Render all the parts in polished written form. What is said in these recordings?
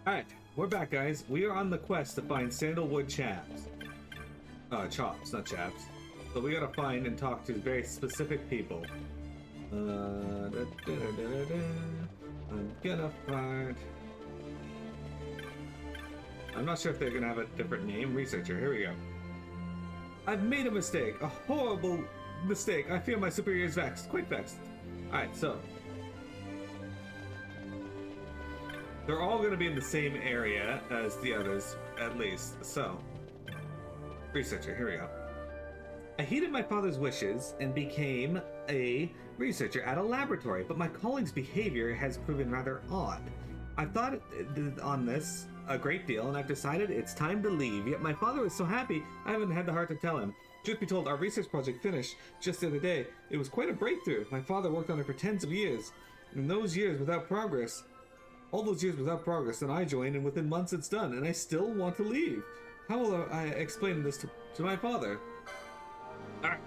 Alright, we're back, guys. We are on the quest to find sandalwood chaps. Chops, not chaps. So we gotta find and talk to very specific people. I'm gonna find... I'm not sure if they're gonna have a different name. Researcher, here we go. I've made a mistake. A horrible mistake. I fear my superior is vexed. Quite vexed. Alright, so... they're all going to be in the same area as the others, at least. So, researcher, here we go. I heeded my father's wishes and became a researcher at a laboratory, but my colleague's behavior has proven rather odd. I've thought on this a great deal, and I've decided it's time to leave. Yet my father was so happy, I haven't had the heart to tell him. Truth be told, our research project finished just the other day. It was quite a breakthrough. My father worked on it for tens of years. In those years without progress, all those years without progress, then I joined, and within months it's done, and I still want to leave. How will I explain this to my father? Alright.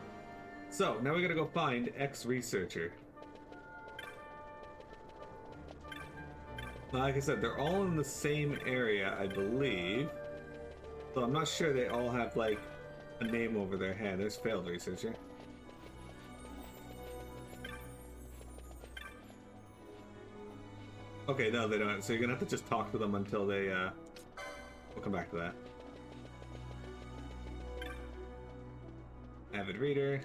So, now we gotta go find ex-researcher. Like I said, they're all in the same area, I believe. So I'm not sure they all have, like, a name over their head. There's failed researcher. Okay, no, they don't. So you're gonna have to just talk to them until they, we'll come back to that. Avid reader.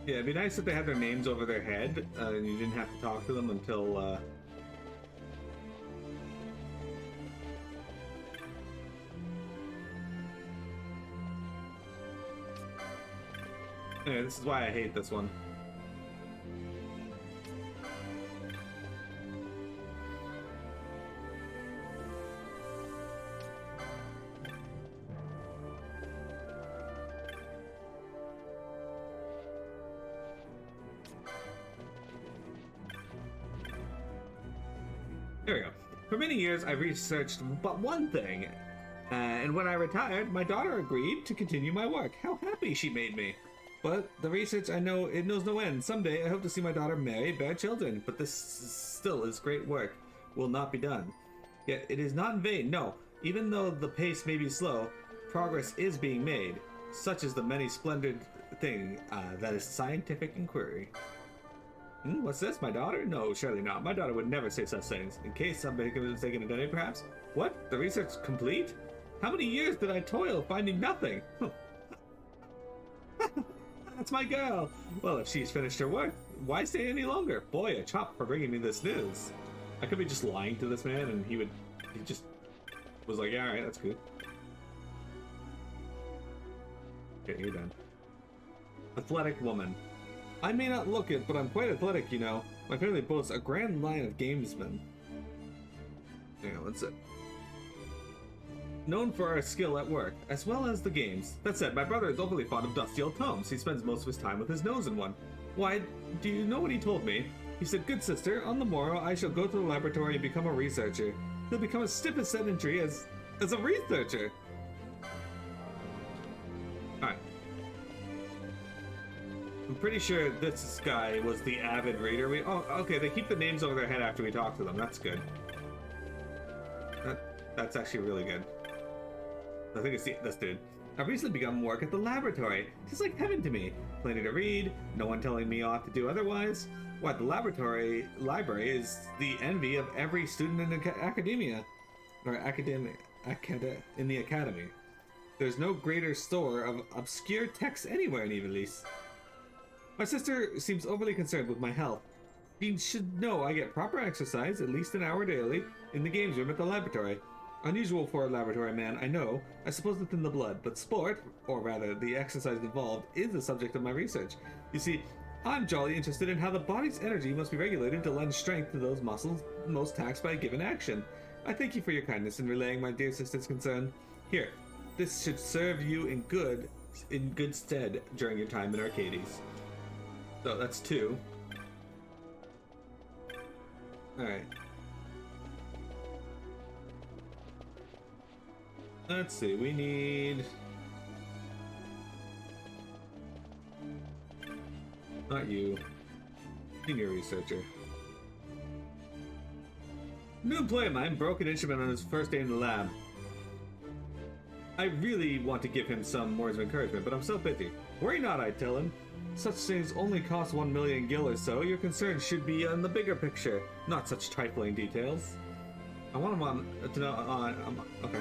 Yeah, it'd be nice if they had their names over their head, and you didn't have to talk to them until, yeah, this is why I hate this one. There we go. For many years, I researched but one thing, and when I retired, my daughter agreed to continue my work. How happy she made me! But the research, I know, it knows no end. Someday, I hope to see my daughter marry, bear children. But this still is great work. Will not be done. Yet it is not in vain. No, even though the pace may be slow, progress is being made. Such is the many splendid thing that is scientific inquiry. What's this? My daughter? No, surely not. My daughter would never say such things. In case somebody could have taken identity, perhaps? What? The research complete? How many years did I toil finding nothing? That's my girl. Well, if she's finished her work, why stay any longer? Boy, a chop for bringing me this news. I could be just lying to this man, and he just was like, yeah, all right, that's good. Okay, you're done. Athletic woman. I may not look it, but I'm quite athletic, you know. My family boasts a grand line of gamesmen. Hang on, what's it? Known for our skill at work, as well as the games. That said, my brother is overly fond of dusty old tomes. He spends most of his time with his nose in one. Why, do you know what he told me? He said, good sister, on the morrow I shall go to the laboratory and become a researcher. He'll become as stiff as sedentary as a researcher. Alright. I'm pretty sure this guy was the avid reader. Oh, okay, they keep the names over their head after we talk to them. That's good. That's actually really good. I think it's this dude. I've recently begun work at the laboratory. It's like heaven to me. Plenty to read, no one telling me ought to do otherwise. Why, the library is the envy of every student in academia. Or in the academy. There's no greater store of obscure texts anywhere in Evilise. My sister seems overly concerned with my health. She should know I get proper exercise, at least an hour daily, in the games room at the laboratory. Unusual for a laboratory man, I know. I suppose it's in the blood, but sport, or rather the exercise involved, is the subject of my research. You see, I'm jolly interested in how the body's energy must be regulated to lend strength to those muscles most taxed by a given action. I thank you for your kindness in relaying my dear sister's concern. Here, this should serve you in good stead during your time in Archades. So that's 2. Alright. Let's see, we need... Not you. Senior researcher. New employee of mine broke an instrument on his first day in the lab. I really want to give him some words of encouragement, but I'm so busy. Worry not, I tell him. Such things only cost 1 million gil or so. Your concern should be on the bigger picture, not such trifling details. I want him on to know. Okay.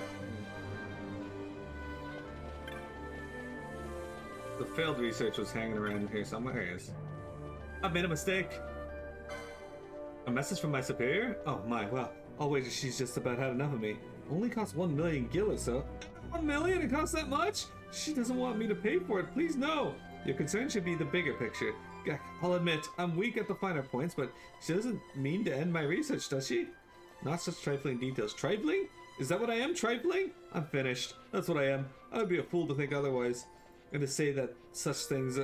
The failed research was hanging around here somewhere. Here it is. I've made a mistake. A message from my superior? Oh my, well, I'll wager she's just about had enough of me. Only costs 1 million gil or so. 1 million? It costs that much? She doesn't want me to pay for it. Please, no. Your concern should be the bigger picture. I'll admit, I'm weak at the finer points, but she doesn't mean to end my research, does she? Not such trifling details. Trifling? Is that what I am? Trifling? I'm finished. That's what I am. I would be a fool to think otherwise. And to say that such things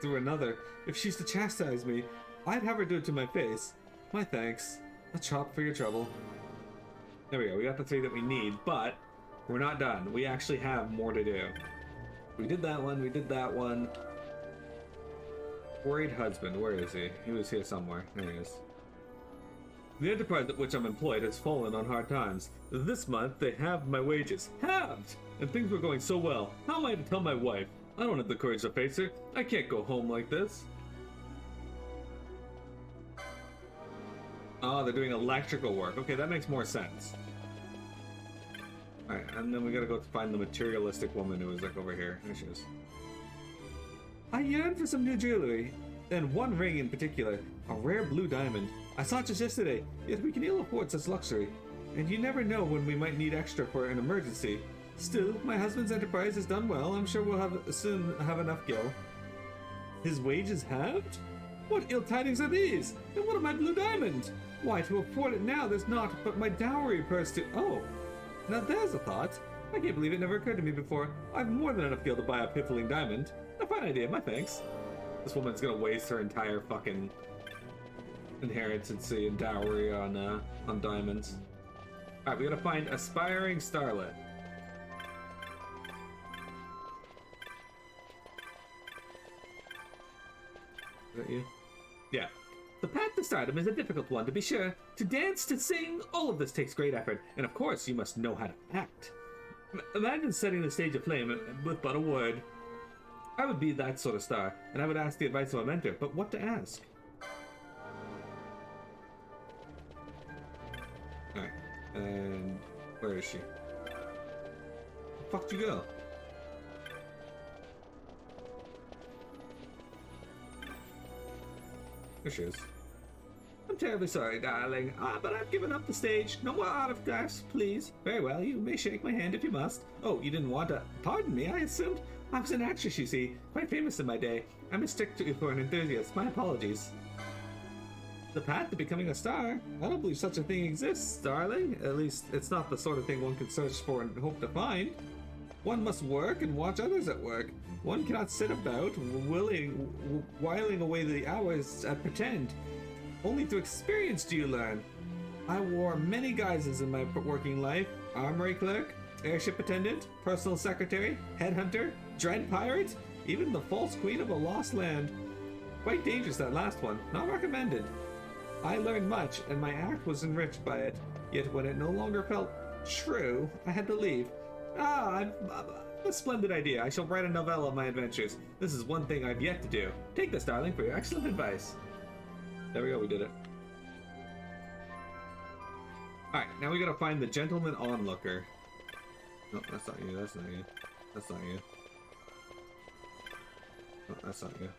through another. If she's to chastise me, I'd have her do it to my face. My thanks. A chop for your trouble. There we go. We got the 3 that we need, but we're not done. We actually have more to do. We did that one. We did that one. Worried husband. Where is he? He was here somewhere. There he is. The enterprise at which I'm employed has fallen on hard times. This month, they halved my wages. Halved! And things were going so well. How am I to tell my wife? I don't have the courage to face her. I can't go home like this. Oh, they're doing electrical work. Okay, that makes more sense. Alright, and then we gotta go find the materialistic woman who was like over here. There she is. I yearn for some new jewelry, and one ring in particular, a rare blue diamond. I saw it just yesterday, yet we can ill afford such luxury. And you never know when we might need extra for an emergency. Still, my husband's enterprise has done well. I'm sure we'll soon have enough gil. His wages halved? What ill tidings are these? And what of my blue diamond? Why, to afford it now, there's naught but my dowry purse to... Oh, now there's a thought. I can't believe it never occurred to me before. I've more than enough gil to buy a piffling diamond. A fine idea, my thanks. This woman's gonna waste her entire fucking inheritance and dowry on diamonds. Alright, we gotta find aspiring starlet. Is that you? Yeah. The path to stardom is a difficult one, to be sure. To dance, to sing, all of this takes great effort. And of course, you must know how to act. Imagine setting the stage aflame with but a word. I would be that sort of star, and I would ask the advice of a mentor, but what to ask? Alright, and where is she? Where the fuck did you go? There she is. I'm terribly sorry, darling, but I've given up the stage. No more autographs, please. Very well, you may shake my hand if you must. Oh, you didn't want to... Pardon me, I assumed... I was an actress, you see. Quite famous in my day. I mistook you for an enthusiast. My apologies. The path to becoming a star? I don't believe such a thing exists, darling. At least, it's not the sort of thing one can search for and hope to find. One must work and watch others at work. One cannot sit about, whiling away the hours and pretend. Only through experience do you learn. I wore many guises in my working life. Armory clerk, airship attendant, personal secretary, headhunter, dread pirate, even the false queen of a lost land. Quite dangerous, that last one. Not recommended. I learned much, and my act was enriched by it. Yet when it no longer felt true, I had to leave. A splendid idea. I shall write a novella of my adventures. This is one thing I've yet to do. Take this, darling, for your excellent advice. There we go, we did it. Alright, now we gotta find the gentleman onlooker. No, that's not you, that's not you. That's not you. No, that's not you.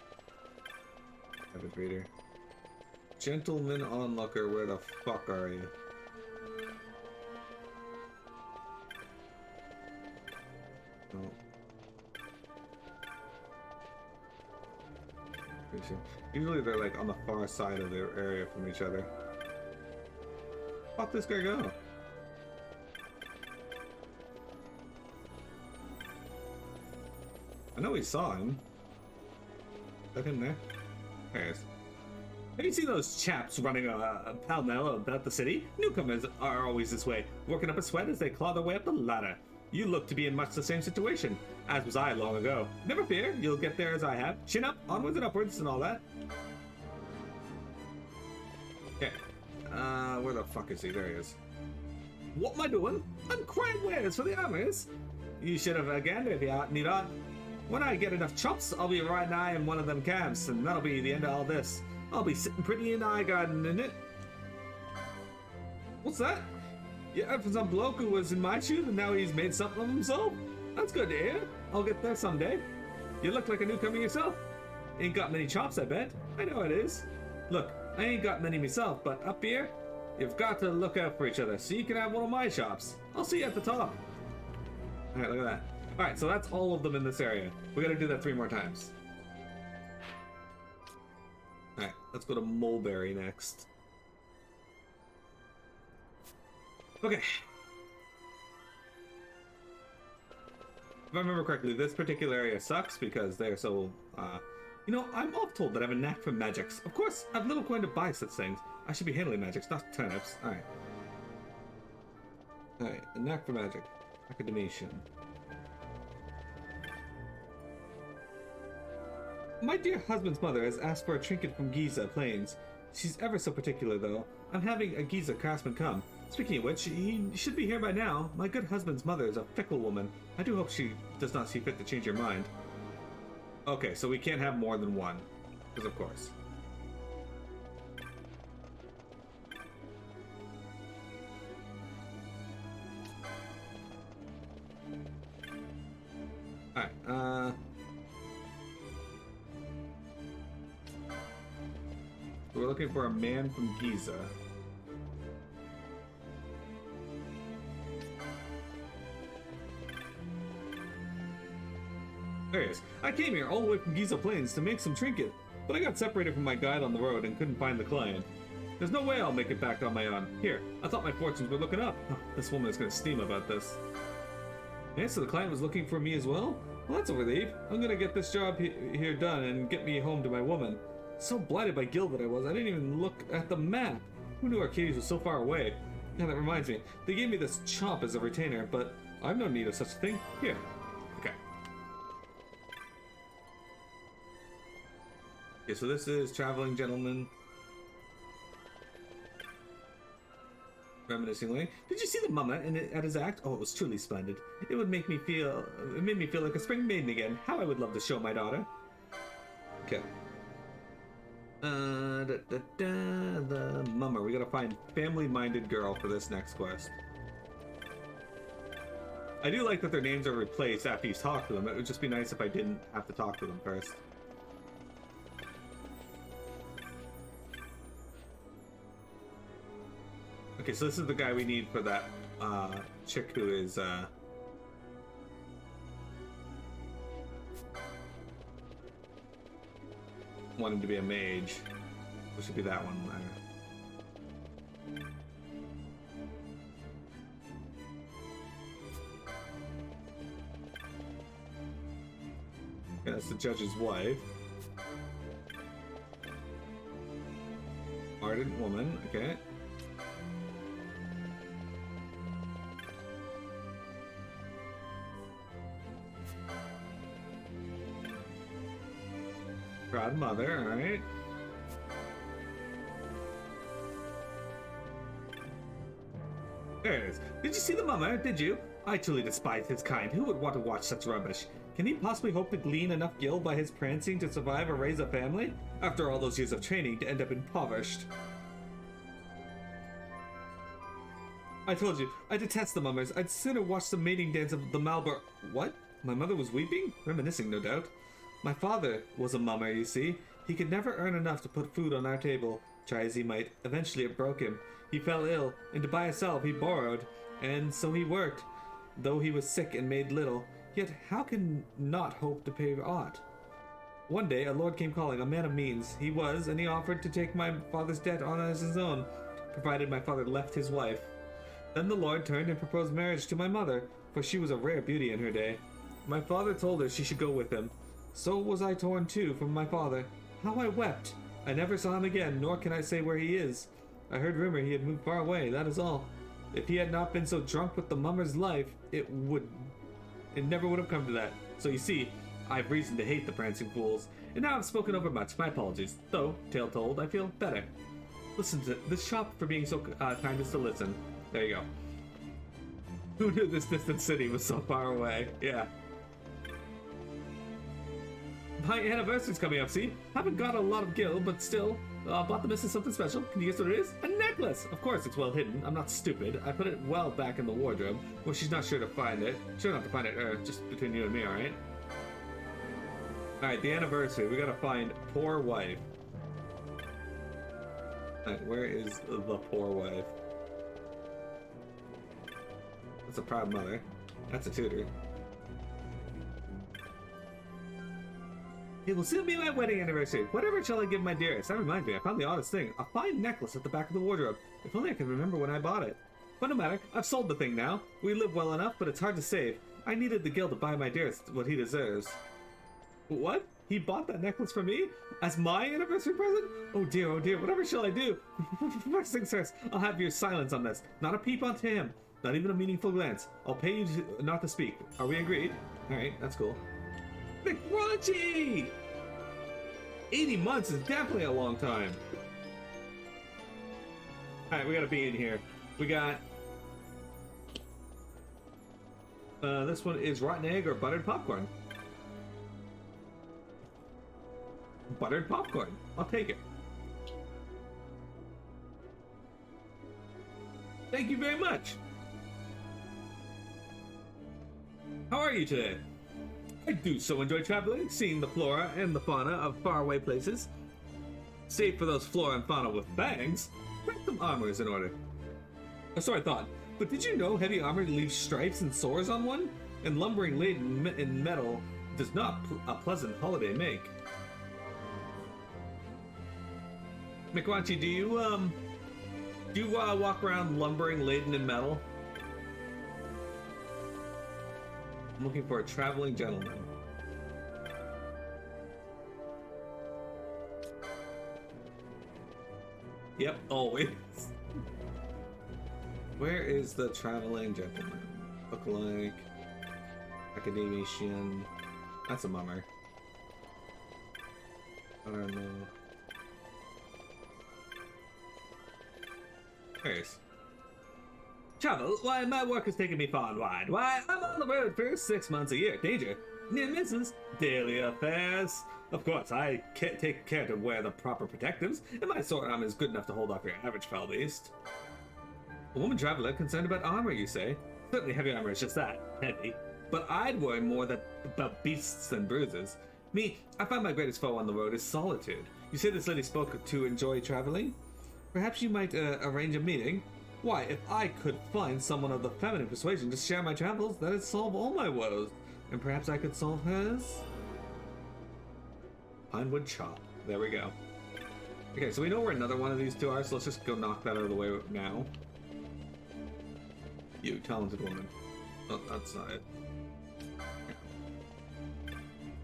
Avid reader. Gentleman onlooker, where the fuck are you? No. Usually they're like on the far side of their area from each other. Fuck this guy go? I know we saw him. Is that him there? There he is. Have you seen those chaps running pell-mell about the city? Newcomers are always this way, working up a sweat as they claw their way up the ladder. You look to be in much the same situation, as was I long ago. Never fear, you'll get there as I have. Chin up, onwards and upwards, and all that. Okay. Where the fuck is he? There he is. What am I doing? I'm crying wares for the armors. You should have again if you need on. When I get enough chops, I'll be right now in one of them camps, and that'll be the end of all this. I'll be sitting pretty in eye garden in it. What's that? Yeah, for some bloke who was in my shoes and now he's made something of himself? That's good to hear. I'll get there someday. You look like a newcomer yourself. Ain't got many chops, I bet. I know it is. Look, I ain't got many myself, but up here, you've got to look out for each other so you can have one of my chops. I'll see you at the top. Alright, look at that. Alright, so that's all of them in this area. We gotta do that 3 more times. Alright, let's go to Mulberry next. Okay. If I remember correctly, this particular area sucks because they're so, you know, I'm oft told that I have a knack for magics. Of course, I've little coin to buy such things. I should be handling magics, not turnips. Alright. Alright, a knack for magic. Academician. My dear husband's mother has asked for a trinket from Giza Plains. She's ever so particular, though. I'm having a Giza craftsman come. Speaking of which, he should be here by now. My good husband's mother is a fickle woman. I do hope she does not see fit to change her mind. Okay, so we can't have more than one. Because of course. Alright, we're looking for a man from Giza. There he is. I came here all the way from Giza Plains to make some trinket, but I got separated from my guide on the road and couldn't find the client. There's no way I'll make it back on my own. Here, I thought my fortunes were looking up. Oh, this woman is going to steam about this. Yeah, so the client was looking for me as well? Well, that's a relief. I'm going to get this job here done and get me home to my woman. So blighted by guilt that I was, I didn't even look at the map. Who knew Archades was so far away? Yeah, that reminds me. They gave me this chop as a retainer, but I've no need of such a thing. Here. Okay. Okay, so this is Traveling Gentleman. Reminiscingly. Did you see the mama at his act? Oh, it was truly splendid. It made me feel like a spring maiden again. How I would love to show my daughter. Okay. The mummer. We gotta find family-minded girl for this next quest. I do like that their names are replaced after you talk to them. It would just be nice if I didn't have to talk to them first. Okay, so this is the guy we need for that chick who is wanting to be a mage. This should be that one. Yeah, that's the judge's wife. Ardent woman, okay. Proud mother, alright. There it is. Did you see the mummer? Did you? I truly despise his kind. Who would want to watch such rubbish? Can he possibly hope to glean enough gil by his prancing to survive or raise a family? After all those years of training to end up impoverished. I told you, I detest the mummers. I'd sooner watch the mating dance of the Malbor. What? My mother was weeping? Reminiscing, no doubt. My father was a mummer, you see. He could never earn enough to put food on our table. Try as he might, eventually it broke him. He fell ill, and to buy himself he borrowed, and so he worked, though he was sick and made little. Yet how can not hope to pay aught? One day a lord came calling, a man of means. He was, and he offered to take my father's debt on as his own, provided my father left his wife. Then the lord turned and proposed marriage to my mother, for she was a rare beauty in her day. My father told her she should go with him. So was I torn too from my father. How I wept! I never saw him again, nor can I say where he is. I heard rumor he had moved far away, that is all. If he had not been so drunk with the mummer's life, it never would have come to that. So you see, I've reason to hate the prancing fools, and now I've spoken over much. My apologies. Though, tale told, I feel better. Listen to this shop for being so kind as to listen. There you go. Who knew this distant city was so far away? Yeah. My anniversary's coming up, see? Haven't got a lot of gil, but still, bought the missus something special. Can you guess what it is? A necklace! Of course, it's well hidden. I'm not stupid. I put it well back in the wardrobe. Well, she's not sure to find it. Sure not to find it, just between you and me, alright? Alright, the anniversary. We gotta find poor wife. Alright, where is the poor wife? That's a proud mother. That's a tutor. It will soon be my wedding anniversary. Whatever shall I give my dearest? That reminds me, I found the oddest thing. A fine necklace at the back of the wardrobe. If only I could remember when I bought it. But no matter, I've sold the thing now. We live well enough, but it's hard to save. I needed the gil to buy my dearest what he deserves. What? He bought that necklace for me? As my anniversary present? Oh dear, whatever shall I do? First things first, I'll have your silence on this. Not a peep onto him. Not even a meaningful glance. I'll pay you not to speak. Are we agreed? Alright, that's cool. McRunchy! 80 months is definitely a long time. Alright, we got a bee in here. We got... this one is rotten egg or buttered popcorn. Buttered popcorn. I'll take it. Thank you very much. How are you today? I do so enjoy traveling, seeing the flora and the fauna of faraway places. Save for those flora and fauna with fangs, bring some armors in order. Oh, so I thought, but did you know heavy armor leaves stripes and sores on one? And lumbering laden in metal does not a pleasant holiday make. McRunchy, do you walk around lumbering laden in metal? I'm looking for a traveling gentleman. Yep, always. Where is the traveling gentleman? Look like academician. That's a mummer. I don't know. There he is. Travel? Why, my work has taken me far and wide. Why, I'm on the road for 6 months a year. Danger, near misses, daily affairs. Of course, I take care to wear the proper protectives, and my sword armor is good enough to hold off your average foul beast. A woman traveler concerned about armor, you say? Certainly heavy armor is just that, heavy. But I'd worry more about beasts than bruises. Me, I find my greatest foe on the road is solitude. You say this lady spoke to enjoy traveling? Perhaps you might arrange a meeting? Why, if I could find someone of the feminine persuasion to share my travels, that'd solve all my woes. And perhaps I could solve hers? Pinewood chop. There we go. Okay, so we know where another one of these two are, so let's just go knock that out of the way now. You, talented woman. Oh, that's not it.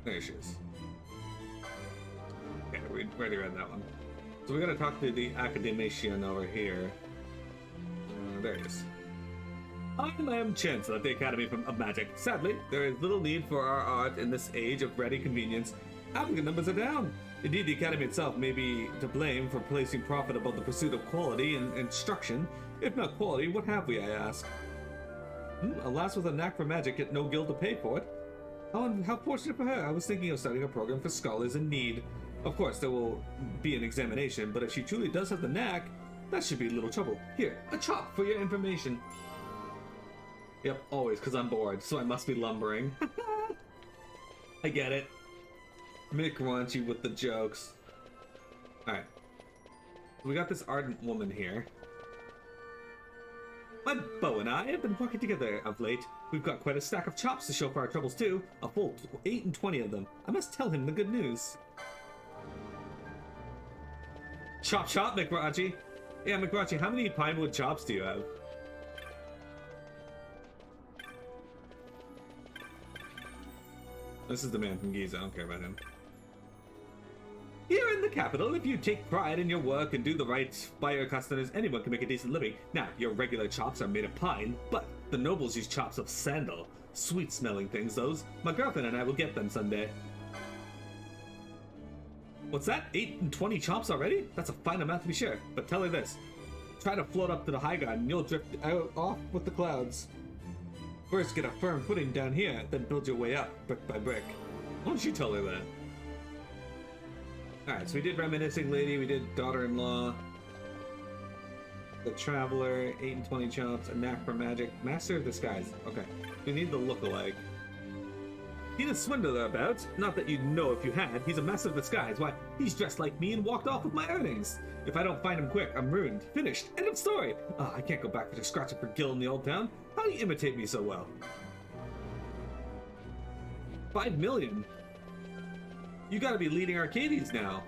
There she is. Okay, we already read that one. So we gotta talk to the academician over here. There it is. I am Chancellor of the Academy of Magic. Sadly, there is little need for our art in this age of ready convenience. Applicant numbers are down. Indeed, the Academy itself may be to blame for placing profit above the pursuit of quality and instruction. If not quality, what have we, I ask? A lass with a knack for magic, yet no guild to pay for it. How fortunate for her. I was thinking of starting a program for scholars in need. Of course, there will be an examination, but if she truly does have the knack, that should be little trouble. Here, a chop for your information. Yep, always, because I'm bored, so I must be lumbering. I get it. McRunchy with the jokes. Alright. We got this ardent woman here. My beau and I have been working together of late. We've got quite a stack of chops to show for our troubles too. A full 8 and 20 of them. I must tell him the good news. Chop chop, McRunchy. Yeah, McRunchy, how many pinewood chops do you have? This is the man from Giza. I don't care about him. Here in the the capital, if you take pride in your work and do the right by your customers, anyone can make a decent living. Now, your regular chops are made of pine, but the nobles use chops of sandal. Sweet-smelling things, those. My girlfriend and I will get them someday. What's that? 8 and 20 chops already? That's a fine amount to be sure. But tell her this. Try to float up to the high ground and you'll drift out off with the clouds. First, get a firm footing down here, then build your way up, brick by brick. Why don't you tell her that? Alright, so we did Reminiscing Lady, we did Daughter-in-Law, the Traveler, 8 and 20 chops, a knack for magic, Master of Disguise. Okay, we need the look-alike. Seen a swindler about? Not that you'd know if you had. He's a master of disguise. Why, he's dressed like me and walked off with my earnings. If I don't find him quick, I'm ruined. Finished. End of story. I can't go back to scratching for Gil in the old town. How do you imitate me so well? 5 million. You gotta be leading Archades now.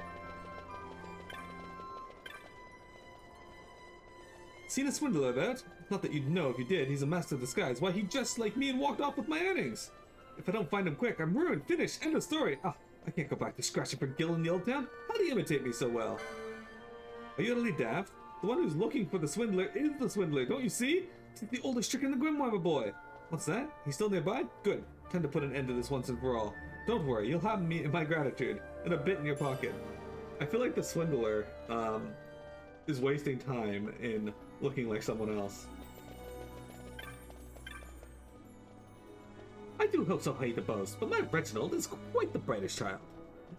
Seen a swindler about? Not that you'd know if you did. He's a master of disguise. Why, he dressed like me and walked off with my earnings. If I don't find him quick, I'm ruined. Finished. End of story. I can't go back to scratching for Gil in the old town. How do you imitate me so well? Are you utterly daft? The one who's looking for the swindler is the swindler, don't you see? It's the oldest trick in the Grimoire, my boy. What's that? He's still nearby? Good. Time to put an end to this once and for all. Don't worry, you'll have me my gratitude and a bit in your pocket. I feel like the swindler is wasting time in looking like someone else. I do hope so hate to boast, but my Reginald is quite the brightest child.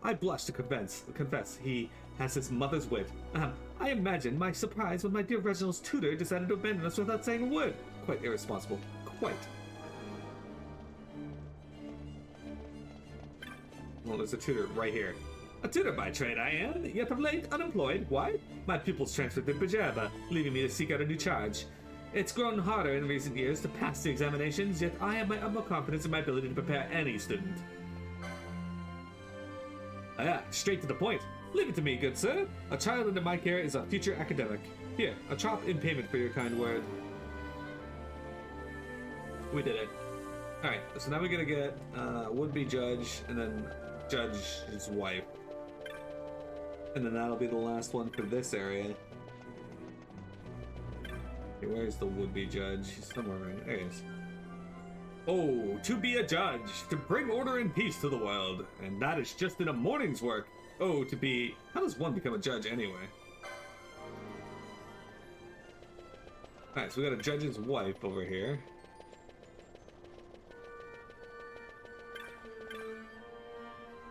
I blush to confess he has his mother's wit. I imagine my surprise when my dear Reginald's tutor decided to abandon us without saying a word. Quite irresponsible. Quite. Well, there's a tutor right here. A tutor by trade I am, yet of late unemployed. Why? My pupils transferred to Pajaba, leaving me to seek out a new charge. It's grown harder in recent years to pass the examinations, yet I have my utmost confidence in my ability to prepare any student. Straight to the point. Leave it to me, good sir. A child under my care is a future academic. Here, a chop in payment for your kind word. We did it. Alright, so now we're gonna get would-be judge, and then judge's wife. And then that'll be the last one for this area. Okay, where's the would-be judge? He's somewhere around there. He is. Oh, to be a judge, to bring order and peace to the world, and that is just in a morning's work. Oh, to be... How does one become a judge anyway? Alright, so we got a judge's wife over here.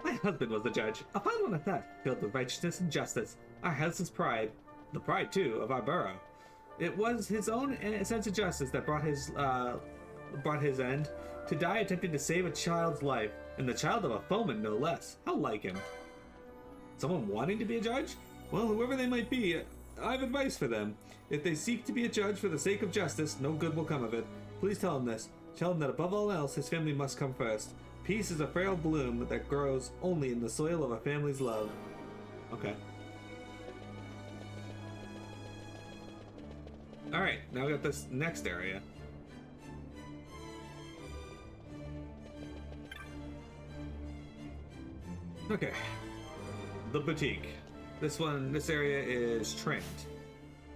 My husband was the judge, a fine one at that, filled with righteousness and justice. Our house is pride, the pride, too, of our borough. It was his own sense of justice that brought his end. To die attempting to save a child's life, and the child of a foeman, no less. How like him? Someone wanting to be a judge? Well, whoever they might be, I have advice for them. If they seek to be a judge for the sake of justice, no good will come of it. Please tell him this. Tell him that above all else, his family must come first. Peace is a frail bloom that grows only in the soil of a family's love. Okay. Alright, now we got this next area. Okay. The boutique. This area is trained.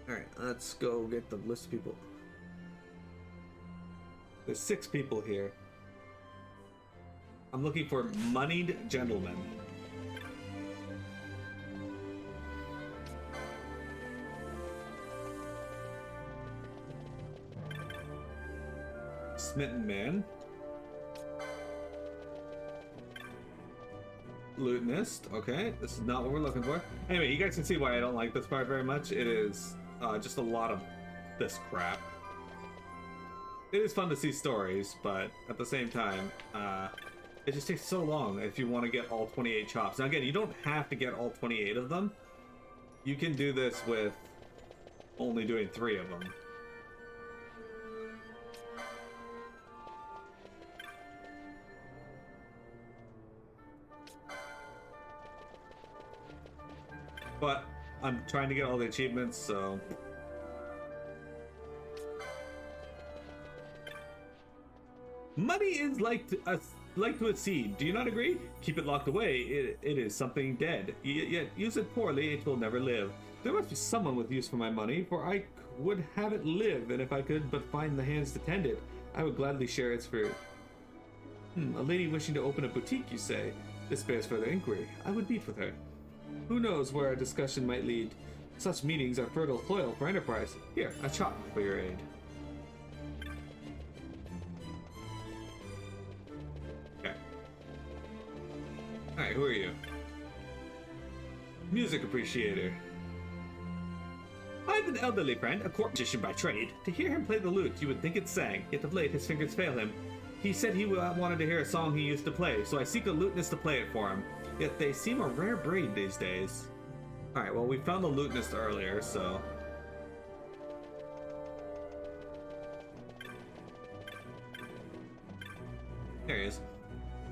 Alright, let's go get the list of people. There's 6 people here. I'm looking for moneyed gentlemen. Smitten man. Lutenist. Okay, this is not what we're looking for. Anyway, you guys can see why I don't like this part very much. It is just a lot of this crap. It is fun to see stories, but at the same time, it just takes so long if you want to get all 28 chops. Now again, you don't have to get all 28 of them. You can do this with only doing 3 of them. But I'm trying to get all the achievements, so... Money is like like to accede. Do you not agree? Keep it locked away. It is something dead. Yet use it poorly, it will never live. There must be someone with use for my money, for I would have it live, and if I could but find the hands to tend it, I would gladly share its fruit. A lady wishing to open a boutique, you say? This bears further inquiry. I would meet with her. Who knows where our discussion might lead? Such meetings are fertile soil for enterprise. Here, a chop for your aid. Okay. Alright, who are you? Music appreciator. I have an elderly friend, a court musician by trade. To hear him play the lute, you would think it sang, yet of late his fingers fail him. He said he wanted to hear a song he used to play, so I seek a lutenist to play it for him. Yet they seem a rare breed these days. Alright, well, we found the lutenist earlier, so... There he is.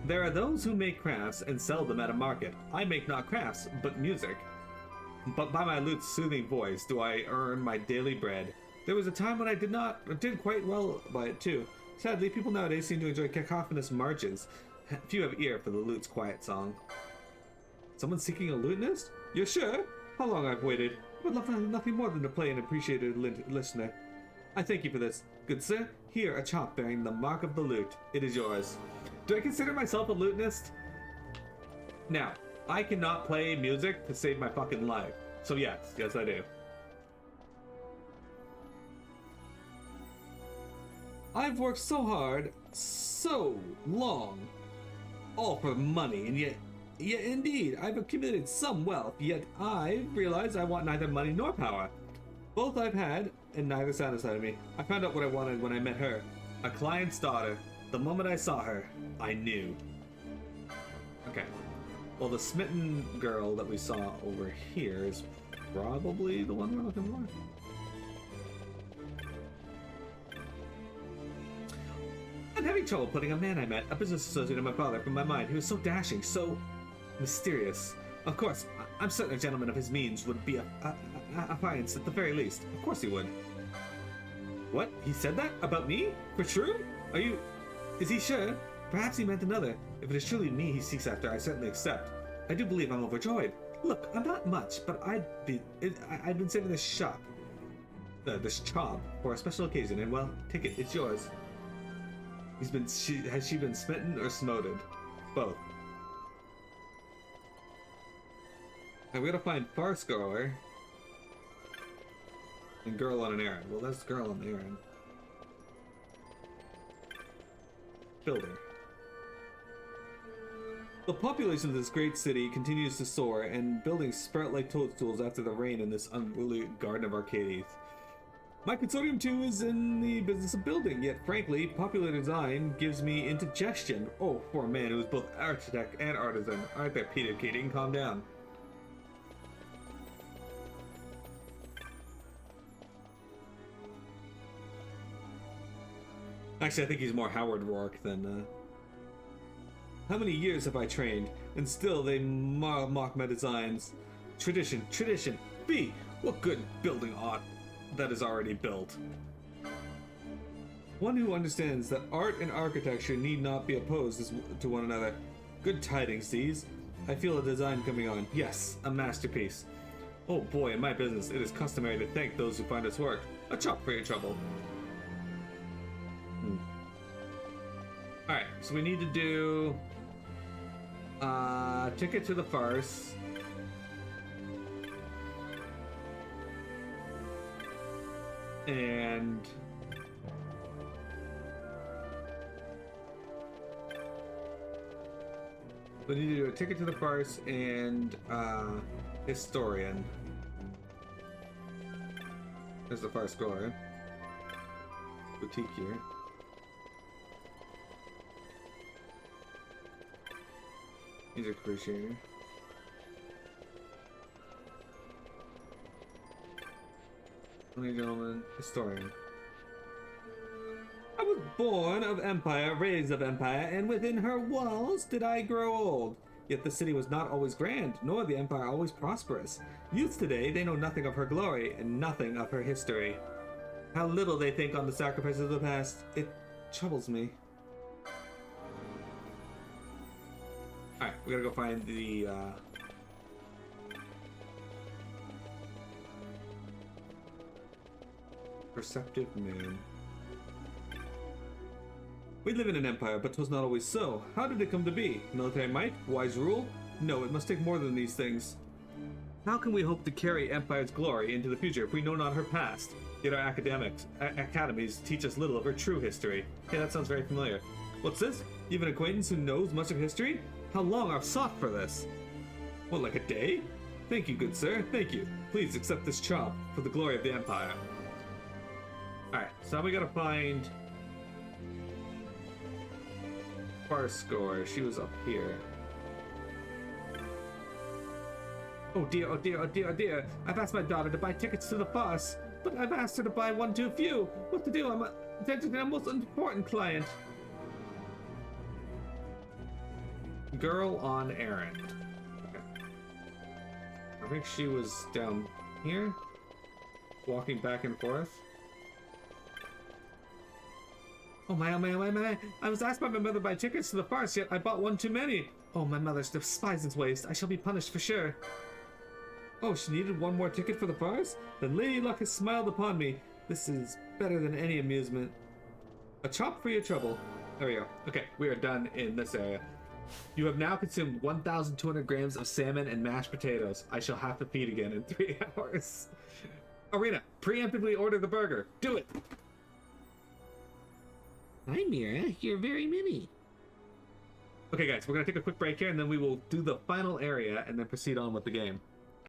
There are those who make crafts and sell them at a market. I make not crafts, but music. But by my lute's soothing voice do I earn my daily bread. There was a time when I did quite well by it too. Sadly, people nowadays seem to enjoy cacophonous marches. Few have ear for the lute's quiet song. Someone seeking a lutenist? You're sure? How long I've waited. I would love nothing more than to play an appreciated listener. I thank you for this. Good sir, here a chop bearing the mark of the lute. It is yours. Do I consider myself a lutenist? Now, I cannot play music to save my fucking life. So yes I do. I've worked so hard, so long, all for money, and yet indeed, I've accumulated some wealth, yet I realize I want neither money nor power. Both I've had, and neither satisfied me. I found out what I wanted when I met her. A client's daughter. The moment I saw her, I knew. Okay. Well, the smitten girl that we saw over here is probably the one we're looking for. I'm having trouble putting a man I met, a business associate of my father, from my mind. He was so dashing, so mysterious. Of course, I'm certain a gentleman of his means would be a affianced at the very least. Of course he would. What? He said that? About me? For true? Are you... Is he sure? Perhaps he meant another. If it is truly me he seeks after, I certainly accept. I do believe I'm overjoyed. Look, I'm not much, but I've been saving this chop for a special occasion, and well, take it, it's yours. Has she been smitten or smoted? Both. And we gotta find farce grower and girl on an errand. Well, that's girl on the errand. Builder. The population of this great city continues to soar, and buildings sprout like toadstools after the rain in this unruly garden of Archades. My consortium too is in the business of building, yet frankly, popular design gives me indigestion. Oh, for a man who is both architect and artisan. Alright there, Peter Keating, calm down. Actually, I think he's more Howard Rourke than, How many years have I trained, and still they mock my designs? Tradition, tradition, fee! What good building art that is already built? One who understands that art and architecture need not be opposed to one another. Good tidings, these. I feel a design coming on. Yes, a masterpiece. Oh boy, in my business, it is customary to thank those who find us work. A chop for your trouble. Alright, so we need to do ticket to the farce. And we need to do a ticket to the farce and historian. There's the farce score. Boutique here. Music appreciator. Ladies and gentlemen, historian. I was born of empire, raised of empire, and within her walls did I grow old. Yet the city was not always grand, nor the empire always prosperous. Youths today, they know nothing of her glory, and nothing of her history. How little they think on the sacrifices of the past. It troubles me. Alright, we gotta go find the, Perceptive Moon. We live in an empire, but 'twas not always so. How did it come to be? Military might? Wise rule? No, it must take more than these things. How can we hope to carry empire's glory into the future if we know not her past? Yet our academies teach us little of her true history. Hey, that sounds very familiar. What's this? You have an acquaintance who knows much of history? How long I've sought for this? What, like a day? Thank you, good sir, thank you. Please accept this chop for the glory of the empire. Alright, so now we gotta find bar score. She was up here. Oh dear, oh dear, oh dear, oh dear. I've asked my daughter to buy tickets to the farce, but I've asked her to buy one too few. What to do? I'm a most important client. Girl on errand. Okay. I think she was down here, walking back and forth. Oh my, oh my, oh my, oh my. I was asked by my mother to buy tickets to the farce, yet I bought one too many. Oh, my mother despises waste. I shall be punished for sure. Oh, she needed one more ticket for the farce? Then Lady Luck has smiled upon me. This is better than any amusement. A chop for your trouble. There we go. Okay, we are done in this area. You have now consumed 1,200 grams of salmon and mashed potatoes. I shall have to feed again in 3 hours. Arena, preemptively order the burger. Do it! Hi, Mira. You're very mini. Okay, guys, we're going to take a quick break here, and then we will do the final area and then proceed on with the game.